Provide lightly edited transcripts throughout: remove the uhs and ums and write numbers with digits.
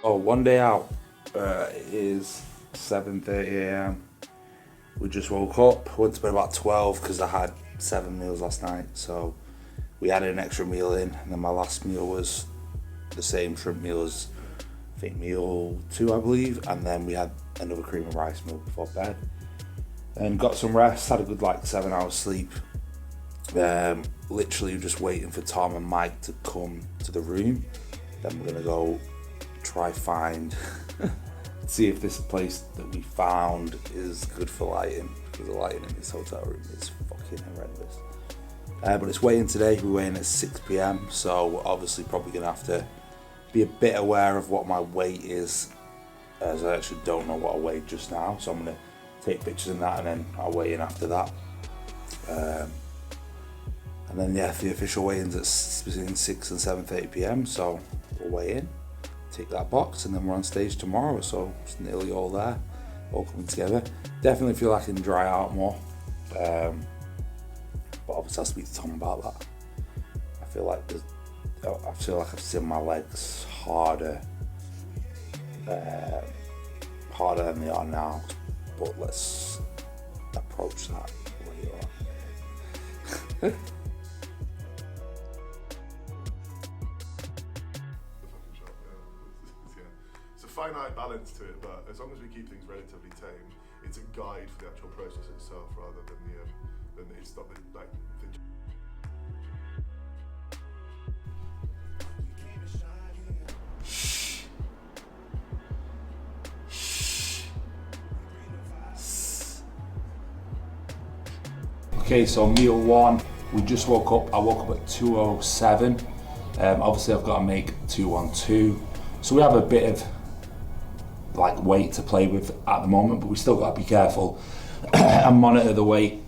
Oh, one day out. It is 7:30 a.m. We just woke up. Went to bed about 12 because I had 7 meals last night. So we added an extra meal in, and then my last meal was the same shrimp meal as I think meal 2, I believe, and then we had another cream and rice meal before bed. And got some rest. Had a good 7 hours sleep. Literally just waiting for Tom and Mike to come to the room. Then we're gonna go try find see if this place that we found is good for lighting, because the lighting in this hotel room is fucking horrendous. But it's weighing today. We're weighing at 6 p.m, so we're obviously probably gonna have to be a bit aware of what my weight is, as I actually don't know what I weighed just now. So I'm gonna take pictures of that and then I'll weigh in after that. And then yeah, the official weigh-in's at between 6 and 7:30 p.m. So we'll weigh in, tick that box, and then we're on stage tomorrow. So it's nearly all there, all coming together. Definitely feel like I can dry out more, but obviously I'll speak to Tom about that. I feel like I've seen my legs harder than they are now. But let's approach that where you are. Finite balance to it, but as long as we keep things relatively tame, it's a guide for the actual process itself rather than it's not the Okay, so meal 1, we just woke up. I woke up at 2:07. Obviously I've got to make 2:12, so we have a bit of weight to play with at the moment, but we still got to be careful and monitor the weight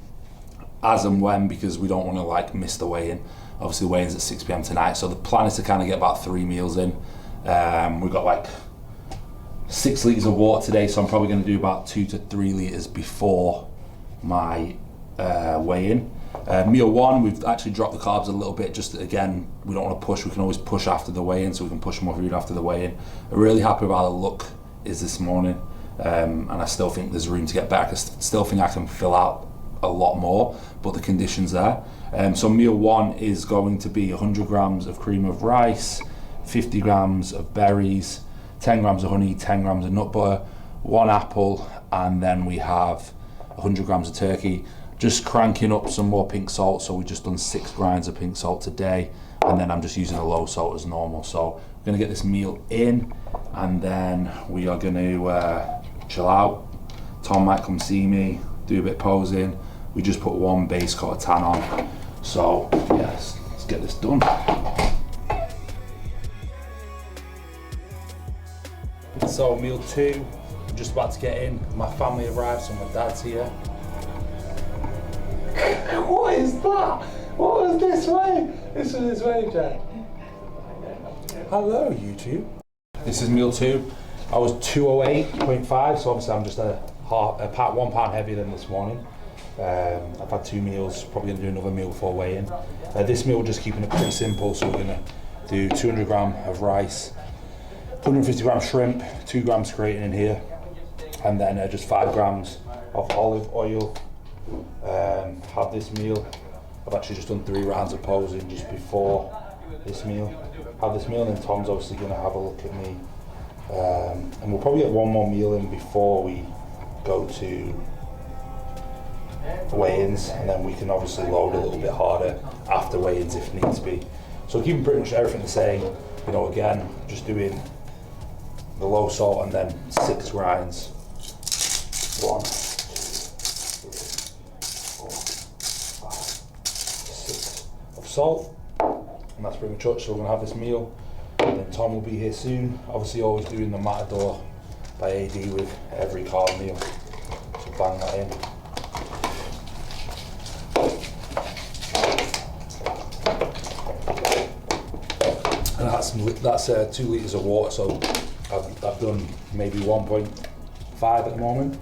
as and when, because we don't want to miss the weigh-in. Obviously the weigh-in's at 6 p.m. tonight, so the plan is to kind of get about 3 meals in. We've got 6 litres of water today, so I'm probably going to do about 2 to 3 litres before my weigh-in. Meal 1, we've actually dropped the carbs a little bit, just again, we don't want to push. We can always push after the weigh-in, so we can push more food after the weigh-in. I'm really happy with how the look is this morning, and I still think there's room to get better. I still think I can fill out a lot more, but the conditions there. So meal 1 is going to be 100 grams of cream of rice, 50 grams of berries, 10 grams of honey, 10 grams of nut butter, 1 apple, and then we have 100 grams of turkey. Just cranking up some more pink salt, so we've just done 6 grinds of pink salt today, and then I'm just using a low salt as normal. So I'm gonna get this meal in, and then we are gonna chill out. Tom might come see me, do a bit of posing. We just put 1 base coat of tan on. So yes, let's get this done. So meal 2, I'm just about to get in. My family arrived, so my dad's here. What is that? What was this wave? This was this wave, Jack. Hello, YouTube. This is meal 2. I was 208.5, so obviously I'm just a 1 pound heavier than this morning. I've had 2 meals, probably gonna do another meal before weighing. This meal, we're just keeping it pretty simple, so we're gonna do 200 gram of rice, 150 gram shrimp, 2 grams creatine in here, and then just 5 grams of olive oil. Have this meal. I've actually just done 3 rounds of posing just before this meal. Have this meal, and then Tom's obviously going to have a look at me. And we'll probably get 1 more meal in before we go to weigh-ins, and then we can obviously load a little bit harder after weigh-ins if needs be. So keeping pretty much everything the same. You know, again, just doing the low salt and then 6 grinds. 1, 2, 3, 4, 5, 6 of salt, and that's pretty much it. So we're gonna have this meal, and then Tom will be here soon. Obviously, always doing the Matador by AD with every carb meal. So bang that in. And that's 2 litres of water, so I've done maybe 1.5 at the moment.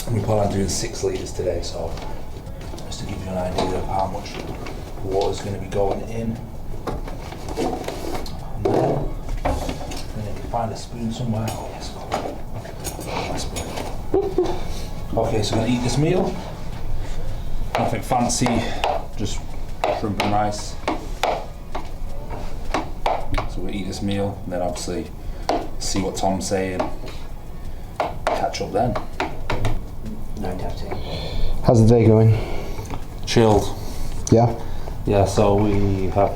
And we plan on doing 6 litres today, so just to give you an idea of how much water's going to be going in. And then find a spoon somewhere. Oh yes, my spoon. Okay, so I'm going to eat this meal. Nothing fancy, just shrimp and rice. So we'll eat this meal, and then obviously see what Tom's saying. Catch up then. No doubt. How's the day going? Chilled. Yeah? Yeah, so we have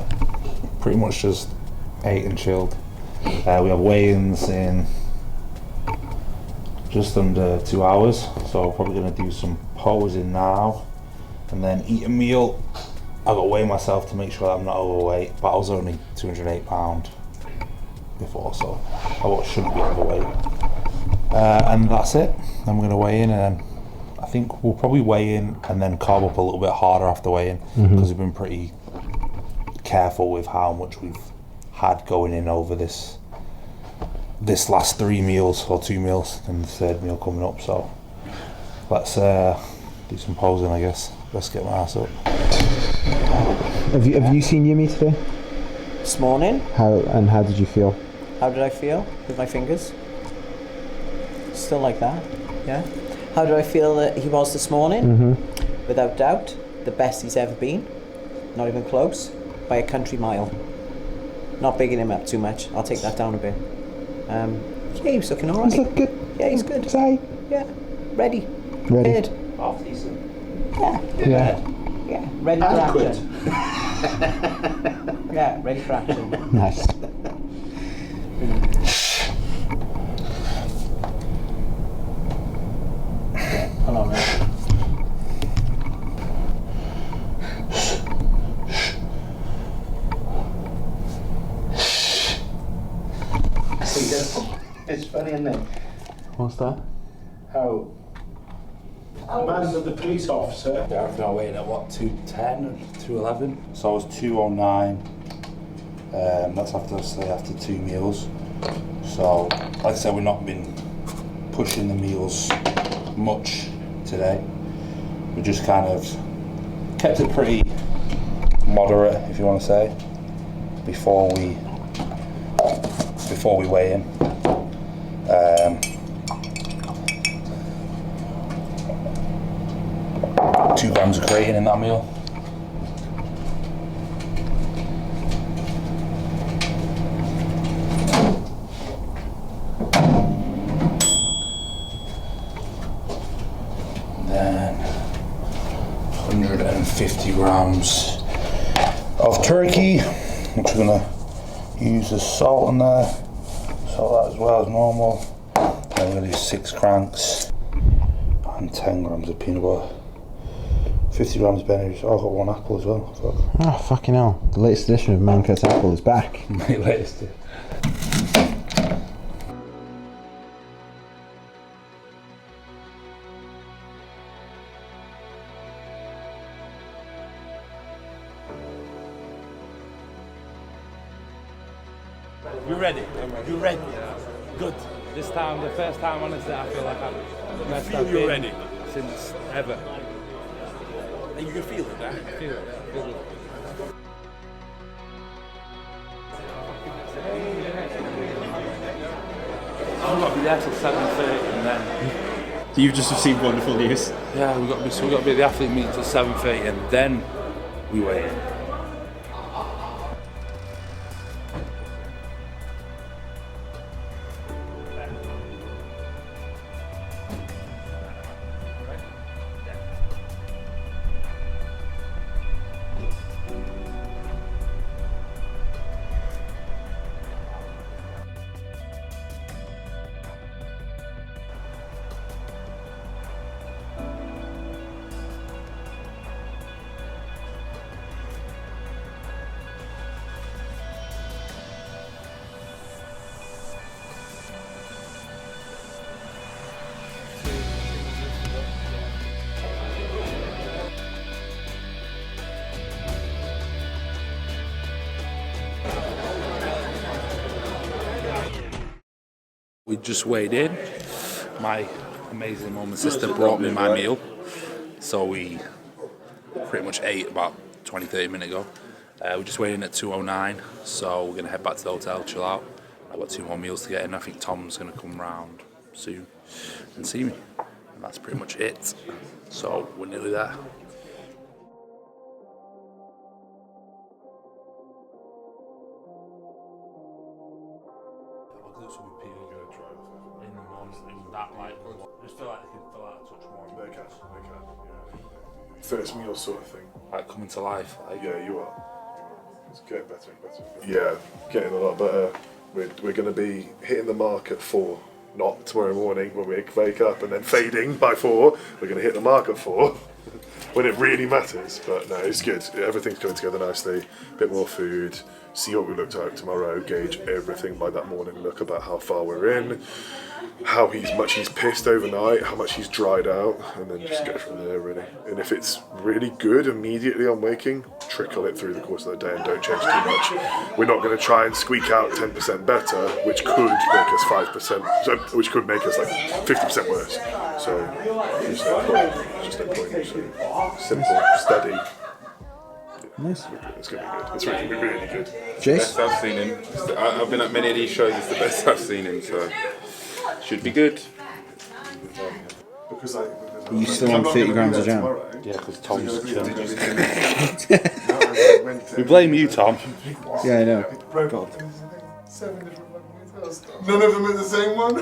pretty much just ate and chilled. We have weigh-ins in just under 2 hours, so we're probably going to do some posing now and then eat a meal. I've got to weigh myself to make sure that I'm not overweight, but I was only 208 pounds before, so I shouldn't be overweight. And that's it. I'm going to weigh in, and I think we'll probably weigh in and then carb up a little bit harder after weighing, because we've been pretty careful with how much we've had going in over this last 3 meals or 2 meals and the 3rd meal coming up. So let's do some posing, I guess. Let's get my ass up. Have you seen Yumi today? This morning. How did you feel? How did I feel with my fingers? Still like that, yeah. How did I feel that he was this morning? Without doubt, the best he's ever been. Not even close, by a country mile. Not bigging him up too much. I'll take that down a bit. Yeah, he was looking alright. He's looking good. Yeah, he's good. Say. Yeah, ready. Ready. Prepared. Half decent. Yeah. Yeah, ready for action. Yeah, ready for action. Nice. Hold on, man. It's funny, isn't it? What's that? How man of the police officer. Yeah, I think I weighed at what, 210 or 211? So I was 209. That's after 2 meals. So, like I said, we've not been pushing the meals much today. We just kind of kept it pretty moderate, if you want to say, before we weigh in. 2 grams of creatine in that meal. Then 150 grams of turkey, which we're gonna use the salt in there, salt that as well as normal. Then we're gonna do 6 cranks and 10 grams of peanut butter. 50 grams of berries. Oh, I've got 1 apple as well. Fuck. Oh, fucking hell. The latest edition of Man Cuts Apple is back. My latest. You ready? You ready? Good. This time, the first time, honestly, I feel like I've messed up You're ready. since ever. And you can feel it, eh? Feel it. Feel it. I've got to be there till 7:30 and then. You've just received wonderful news. Yeah, we've got to be at the athlete meeting till 7:30 and then we weigh in. We just weighed in. My amazing mum and sister brought me my meal. So we pretty much ate about 20-30 minutes ago. We're just waiting at 2:09, so we're going to head back to the hotel, chill out. I've got 2 more meals to get in. I think Tom's going to come round soon and see me. And that's pretty much it. So we're nearly there. My glutes will be peeled in the morning, in that light. I just feel like they can fill out a touch more. They can, yeah. First meal sort of thing. Like coming to life. Like. Yeah, you are. It's getting better and better. Yeah, getting a lot better. We're going to be hitting the mark at 4. Not tomorrow morning when we wake up and then fading by 4. We're going to hit the mark at 4 when it really matters. But no, it's good. Everything's coming together nicely. A bit more food. See what we look like tomorrow. Gauge everything by that morning look about how far we're in, how much he's pissed overnight, how much he's dried out, and then just go from there really. And if it's really good immediately on waking, trickle it through the course of the day and don't change too much. We're not going to try and squeak out 10% better, which could make us 5%, which could make us like 50% worse. So just no point. So simple, steady. Nice. It's going to be good. It's going to be really good. Jace? Best I've seen him. I've been at many of these shows. It's the best I've seen him. So should be good. Because Are you still on 30 grams of jam? Yeah, because Tom's killing us. We blame you, Tom. Yeah, I know. God. 7 different ones. None of them are the same one?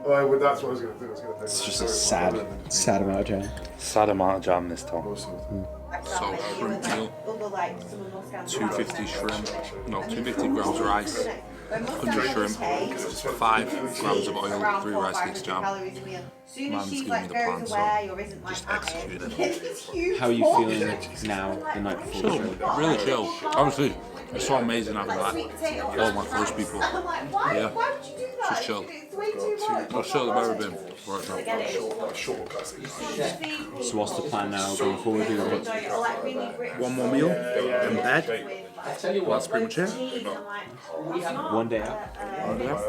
Oh, well, that's what I was going to do. It's just a sad amount of jam. Sad amount of jam this time. So shrimp meal, 250 shrimp, no 250 grams of rice, 100 shrimp, 5 grams of oil, 3 rice cakes jam. Man's giving me the plan, so just execute it. How are you feeling now, the night before the Chill, show? really chill. Honestly, it's so amazing having like all my close people. Yeah, just chill. I'll show them everything right now. So what's the plan now going forward? One more meal in bed. That's pretty much it. One day out? One day out.